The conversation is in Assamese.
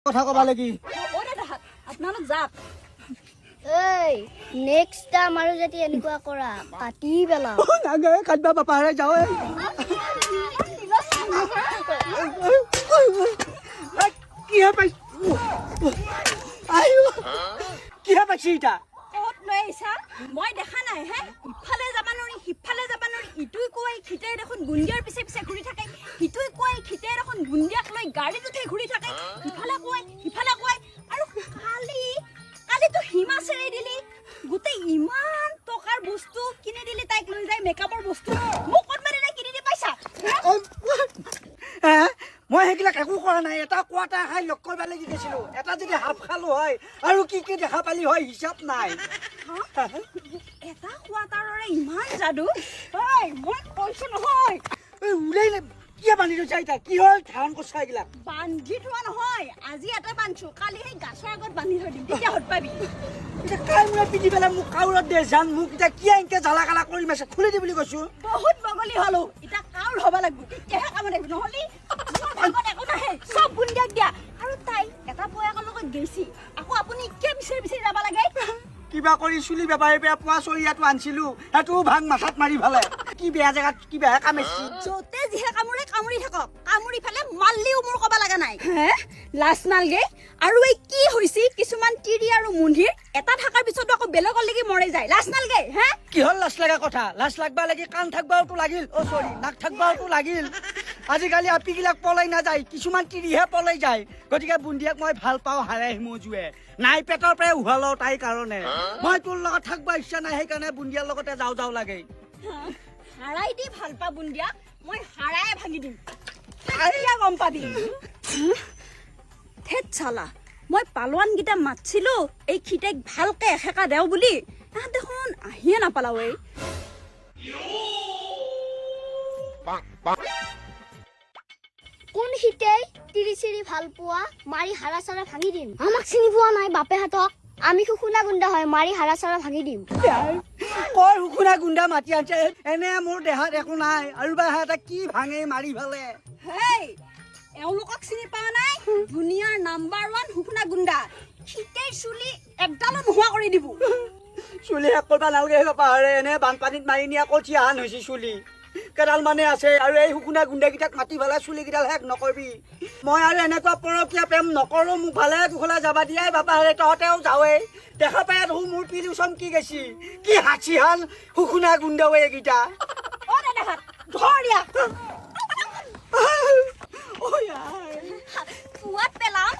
কথা কবা লাগি আপোনালোক যাক এই নেক্সট টাইম আৰু যদি এনেকুৱা কৰা কাটি পেলাম নাগে কাটবা বাপাৰে যাও কিহে পাইছ আইও কিহে পাইছ ইটা ক'ত লৈ আহিছা মই দেখা নাই হে ইফালে যাবা নোৱাৰি সিফালে যাবা নোৱাৰি ইটোই কৈ খিতে দেখোন গুণ্ডিয়াৰ পিছে পিছে ঘূৰি থাকে ইটোই কৈ খিতে দেখোন গুণ্ডিয়াক লৈ গাড়ীত উঠি ঘূৰি থাকে ইফালে কৈ আৰু কালিতো হিমা চেৰাই দিলি গোটেই ইমান টকাৰ বস্তু কিনি দিলি তাইক লৈ যায় মেকআপৰ বস্তু মোক ক'ত মানে কিনি দি পাইছা মই সেইবিলাক একো কৰা নাই এটা কোৱাটা খাই লগ কৰিব লাগি গৈছিলো এটা যদি হাফ খালো হয় আৰু কি কি দেখা পালি হয় হিচাপ নাই এটা কোৱাটাৰৰে ইমান যাদু হয় মই কৈছো নহয় ওলাই কিয় বান্ধি থৈছা এতিয়া কি হ'ল ধাৰণ কৰিছা এইবিলাক বান্ধি থোৱা নহয় আজি এটা বান্ধছো কালি সেই গাছৰ আগত বান্ধি থৈ দিম তেতিয়া হত পাবি এতিয়া কাই মই পিন্ধি পেলাই মোক কাউৰত দে জান মোক এতিয়া কিয় এনেকে জ্বালা কালা কৰি মাছে খুলি দি বুলি কৈছো বহুত বগলী হলো এতিয়া কাউৰ হ'ব লাগিব তেতিয়াহে কামত আহিব নহ'লে ভাগত একো নাহে চব গুণ্ডিয়াক দিয়া আৰু তাই এটা পয়াকৰ লগত গৈছি আকৌ আপুনি কিয় বিচাৰি বিচাৰি যাব লাগে কিবা কৰি চুলি বেপাৰীৰ পৰা পোৱা চৰিয়াটো আনিছিলো সেইটো ভাং মাথাত মাৰি ফালে কি বেয়া জেগাত কি বেয়া কামাইছি য'তে যিহে কামুৰি কামুৰি থাকক কামুৰি ফালে মাল্লিও মোৰ ক'ব লগা নাই হে লাজ নালগে আৰু এই কি হৈছে কিছুমান তিৰি আৰু মুন্ধিৰ এটা থকাৰ পিছতো আকৌ বেলেগৰ লাগি মৰে যায় লাজ নালগে হে কি হ'ল লাজ লগা কথা লাজ লাগবা লাগি কাণ থাকবাওতো লাগিল অ চৰি নাক থাকবাওতো লাগিল আজিকালি আপিগিলাক পলাই নাযায় কিছুমান তিৰিহে পলাই যায় গতিকে বুন্দিয়াক মই ভাল পাওঁ হাৰে হিমজুৱে নাই পেটৰ পৰাই উহালো তাই কাৰণে মই তোৰ লগত থাকবা ইচ্ছা নাই সেইকাৰণে বুন্দিয়াৰ লগতে যাওঁ লাগে হাৰাই দি ভাল পা বুন্দিয়া মই হাৰাই ভাঙি দিম এতিয়া গম পাবি থেত চালা মই পালোৱানকেইটা মাতিছিলো এই খিতেক ভালকে এসেকা দেও বুলি দেখোন আহিয়ে নাপালাও এই কোন হিতে তিৰি চিৰি ভাল পোৱা মাৰি হাৰা চাৰা ভাঙি দিম আমাক চিনি পোৱা নাই বাপে হাতক আমি শুকুনা গুণ্ডা হয় মাৰি হাৰা চাৰা ভাঙি দিম কৰ শুকুনা গুণ্ডা মাতি আনছে এনে মোৰ দেহাত একো নাই আৰু বা এটা কি ভাঙে মাৰি ফালে হেই এওঁলোকক চিনি পোৱা নাই দুনিয়াৰ নাম্বাৰ 1 শুকুনা গুণ্ডা খিতেৰ চুলি একডালো নোহোৱা কৰি দিব চুলি শেষ কৰিব নালাগে পাহাৰে এনে বানপানীত মাৰি নিয়া কঠীয়া হান হৈছে চুলি কেডাল মানে আছে আৰু এই শুকুনা গুণ্ডাকেইটাক মাতি পেলাই চুলিকেইডাল শেষ নকৰিবি মই আৰু এনেকুৱা পৰকীয়া প্ৰেম নকৰো মোক ভালে কুশলে যাবা দিয়াই বাপাহাৰে তহঁতেও যাৱেই দেখা পাই দেখোন মোৰ পিলি চমকি গেছি কি হাঁচি হান শুকুনা গুণ্ডাৱে এইকেইটা ধৰ ইয়াক ঐ আই পুৱাত পেলাম